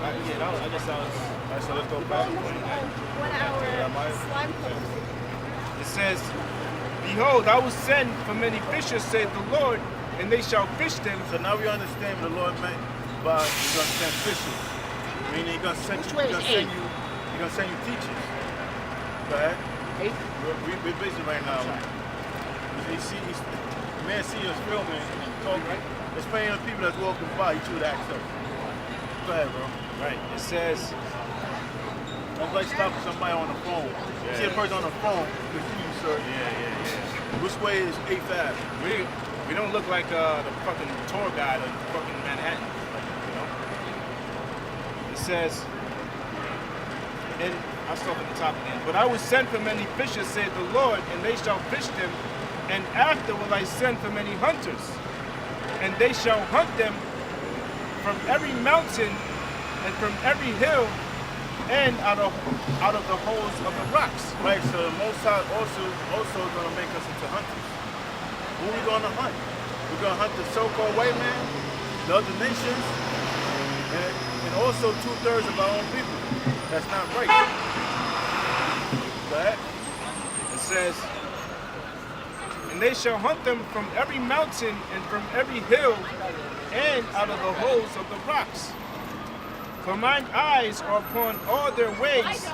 I guess that was. Alright, so let's go back. 1 hour slime code. It says, Behold, I will send for many fishers, saith the Lord, and they shall fish them. So now we understand what the Lord meant by He's gonna send fishers. Meaning He's gonna send you. He's gonna send you teachers. Go ahead. We're busy right now. The man see us filming, talking. Explaining to people that's walking by. He should ask us. Go ahead, bro. Right. It says, Don't like stopping somebody on the phone. You see a person on the phone, continue, sir. yeah. Which way is 8th Ave? We don't look like the fucking tour guide of fucking Manhattan. You know? It says, and I'll start at the top again. But I will send for many fishers, saith the Lord, and they shall fish them. And after will I send for many hunters, and they shall hunt them from every mountain and from every hill and out of the holes of the rocks. Right, so the Most High also going to make us into hunters. Who are we going to hunt? We're going to hunt the so-called white man, the other nations, and also 2/3 of our own people. That's not right. Go ahead. It says, and they shall hunt them from every mountain and from every hill and out of the holes of the rocks. For mine eyes are upon all their ways.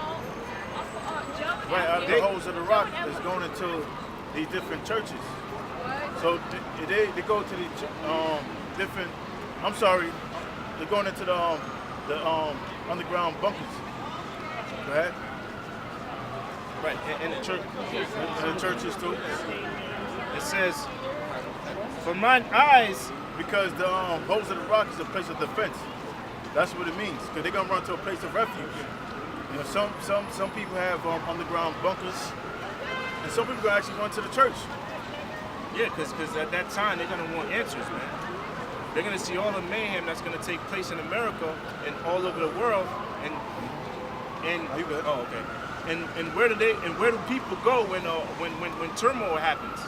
Right, out of the holes of the rock is going into these different churches. So they go to the different. I'm sorry, they're going into the underground bunkers. Go ahead. Right, and the church. And the churches too. It says, for mine eyes, because the holes of the rock is a place of defense. That's what it means. Because they're gonna run to a place of refuge. You know, some people have underground bunkers, and some people actually run to the church. yeah, because at that time they're gonna want answers, man. They're gonna see all the mayhem that's gonna take place in America and all over the world, and Are you good? oh, okay. And where do people go when turmoil happens?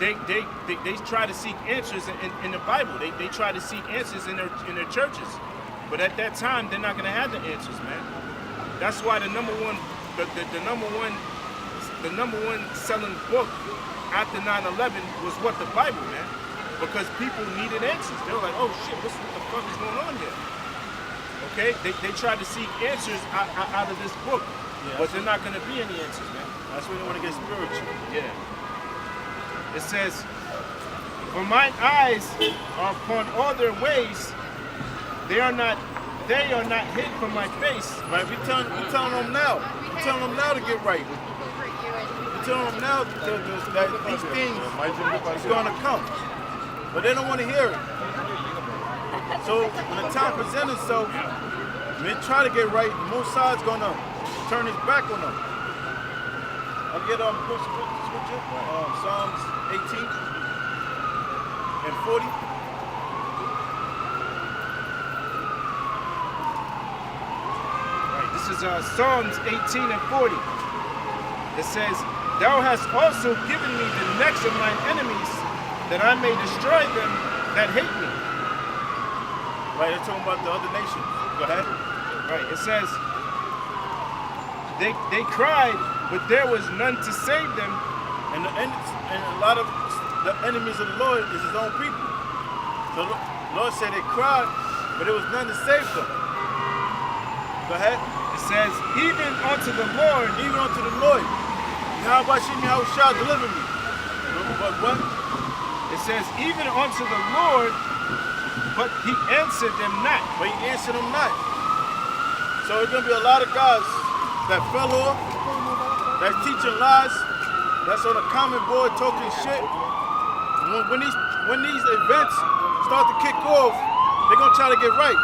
They try to seek answers in the Bible. They try to seek answers in their churches. But at that time, they're not going to have the answers, man. That's why the number one selling book after 9/11 was what, the Bible, man. Because people needed answers. They were like, oh shit, what the fuck is going on here? Okay, they tried to seek answers out of this book, but they're not going to be any answers, man. That's when they want to get spiritual. Yeah. It says, for mine eyes are upon all their ways, they are not hid from my face. Right? We're telling them now. We're telling them now to get right. We're telling them now that these things is going to come. But they don't want to hear it. So when the time presents itself, they try to get right, the Most High is going to turn his back on them. I'll get scripture, Psalms 18 and 40. Right, this is Psalms 18 and 40. It says, Thou hast also given me the necks of mine enemies, that I may destroy them that hate me. Right, they're talking about the other nations. Go ahead. Right, it says, they cried, but there was none to save them. And a lot of the enemies of the Lord is his own people. So the Lord said they cried, but there was none to save them. Go ahead. It says, even unto the Lord. Even unto the Lord. How shall deliver me? What? It says, even unto the Lord, but he answered them not. But he answered them not. So there's going to be a lot of guys that fell off, that's teaching lies, that's on a comment board talking shit. When these events start to kick off, they're going to try to get right.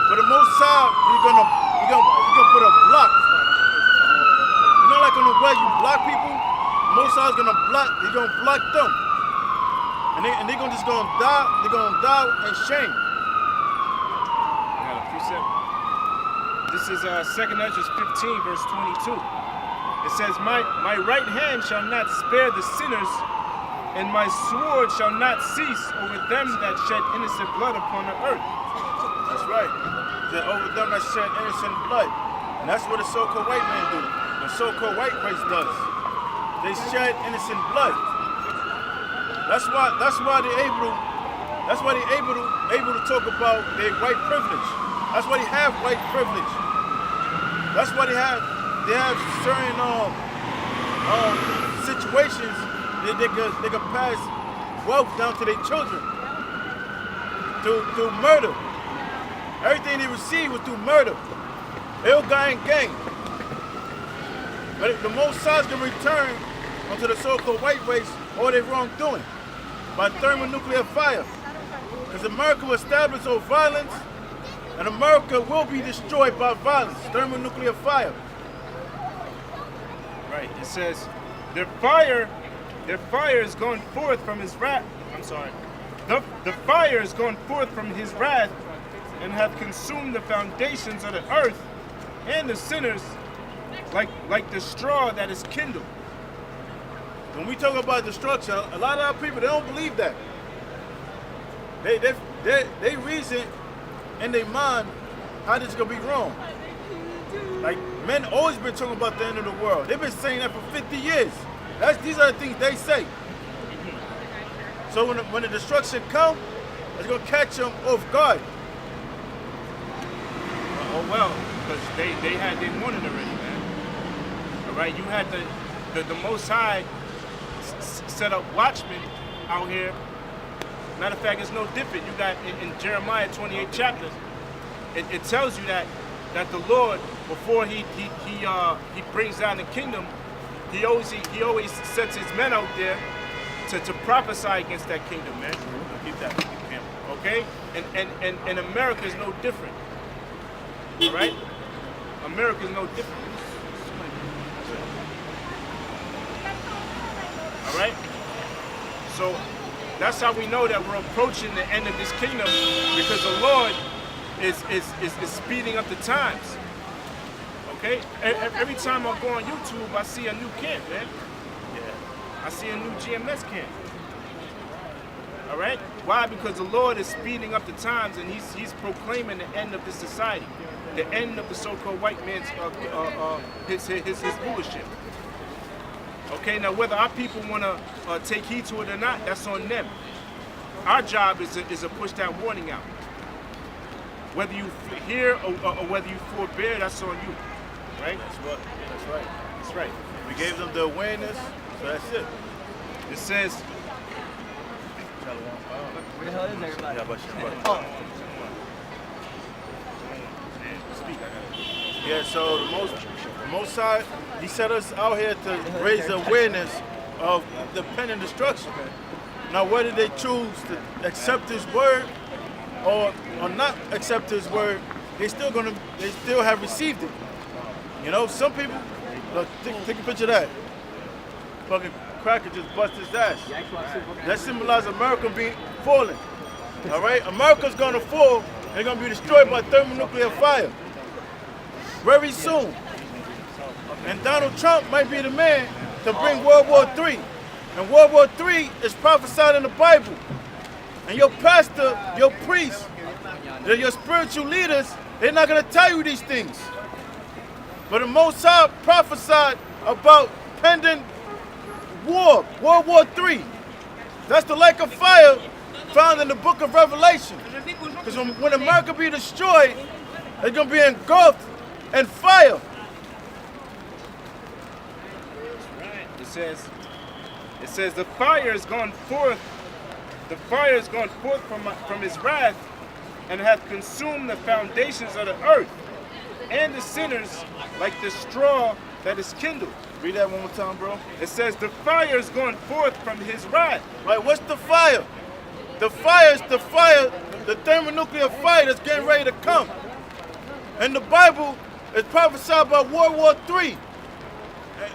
But the Most High, you're gonna put a block. You know, like on the way you block people, the Most High is gonna block them. And they're just gonna die. They're gonna die in shame. I got a precept. This is 2 Ezra 15, verse 22. It says, my right hand shall not spare the sinners, and my sword shall not cease over them that shed innocent blood upon the earth. That's right. that over them that shed innocent blood. And that's what the so-called white man do. The so-called white race does. They shed innocent blood. That's why they're able to talk about their white privilege. That's why they have white privilege. That's why they have certain situations that they could pass wealth down to their children through murder. Everything they received was through murder. Ill guy and gang. But the Most High is going to return onto the so-called white race all their wrongdoing by thermonuclear fire. Because America was established on violence, and America will be destroyed by violence, thermonuclear fire. Right. It says, their fire is going forth from his wrath. I'm sorry. The fire is going forth from his wrath and hath consumed the foundations of the earth and the sinners like the straw that is kindled. When we talk about destruction, a lot of our people, they don't believe that. They reason in their mind how this is going to be wrong. Like, men always been talking about the end of the world. They've been saying that for 50 years. These are the things they say. So when the destruction comes, it's going to catch them off guard. Oh well, because they had their warning already, man. All right, you had the Most High set up watchmen out here. Matter of fact, it's no different. You got in Jeremiah 28 chapters, it tells you that the Lord, before he brings down the kingdom, he always sets his men out there to prophesy against that kingdom, man. Keep that. Okay? And America is no different. All right? America is no different. All right? So that's how we know that we're approaching the end of this kingdom, because the Lord is speeding up the times. Okay? Every time I go on YouTube, I see a new camp, man. Yeah. I see a new GMS camp. All right? Why? Because the Lord is speeding up the times, and he's proclaiming the end of this society, the end of the so-called white man's his rulership. Okay, now whether our people want to take heed to it or not, that's on them. Our job is to push that warning out. Whether you hear or whether you forbear, that's on you. Right? That's right. That's right. We gave them the awareness, so that's it. It says, Where the hell is everybody? Yeah, so the most High, he set us out here to raise the awareness of the pending destruction. Now, whether they choose to accept his word or not accept his word, they still have received it. You know, some people, look, take a picture of that. Fucking cracker just bust his ass. That symbolizes America being falling. All right, America's gonna fall. They're gonna be destroyed by thermonuclear fire very soon. And Donald Trump might be the man to bring World War III. And World War III is prophesied in the Bible. And your pastor, your priest, your spiritual leaders, they're not gonna tell you these things. But the Most High prophesied about pending war, World War III. That's the lake of fire found in the book of Revelation. Because when America be destroyed, it's going to be engulfed in fire. It says the fire is gone forth. The fire is gone forth from his wrath, and hath consumed the foundations of the earth, and the sinners like the straw that is kindled. Read that one more time, bro. It says the fire is going forth from his wrath. Right, what's the fire? The fire is the fire, the thermonuclear fire that's getting ready to come. And the Bible is prophesied about World War III.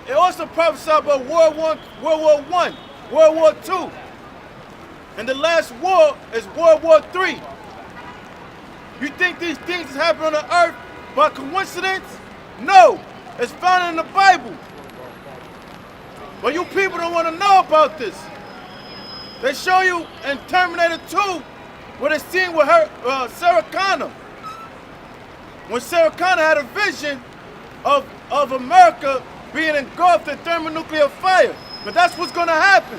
It also prophesied about World War I, World War II. And the last war is World War III. You think these things happen on the earth by coincidence? No, it's found in the Bible. But you people don't want to know about this. They show you in Terminator 2 what they seen with her, Sarah Connor. when Sarah Connor had a vision of America being engulfed in thermonuclear fire. But that's what's gonna happen.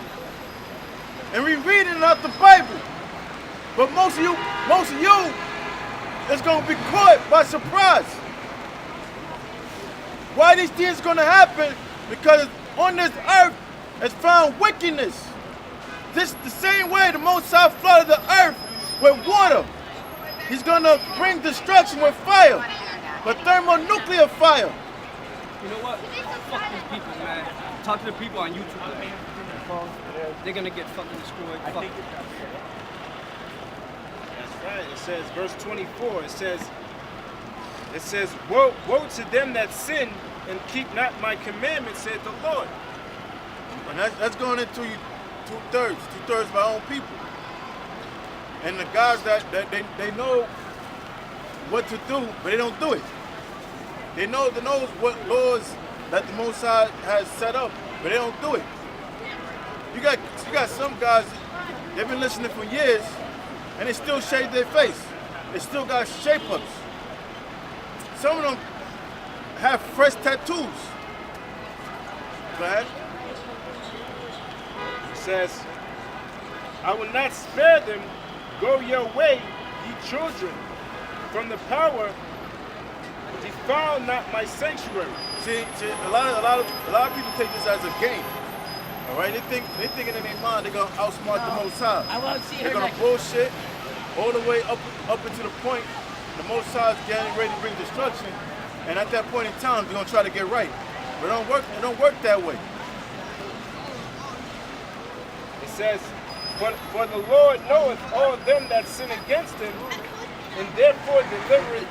And we read it out the Bible. But most of you is gonna be caught by surprise. Why these things gonna happen? Because on this earth is found wickedness. This the same way the Most High flooded the earth with water. He's gonna bring destruction with fire, but thermonuclear fire. You know what? Fuck these people, man. Talk to the people on YouTube. They're gonna get fucking destroyed. Fuck. That's right. It says, verse 24, it says, woe to them that sin and keep not my commandments, said the Lord. And that's going into you two-thirds of our own people. And the guys that they know what to do, but they don't do it. They knows what laws that the Most High has set up, but they don't do it. You got some guys, they've been listening for years, and they still shave their face. They still got shape-ups. Some of them have fresh tattoos. Go ahead. It says, I will not spare them. Go your way, ye children. From the power, defile not my sanctuary. See, a lot of people take this as a game. All right, they thinking in their mind they're gonna outsmart the Most High. I want to see They're her gonna next. bullshit all the way up into the point the Most High is getting ready to bring destruction, and at that point in time they're gonna try to get right. But it don't work that way. It says, for the Lord knoweth all them that sin against him, and therefore delivereth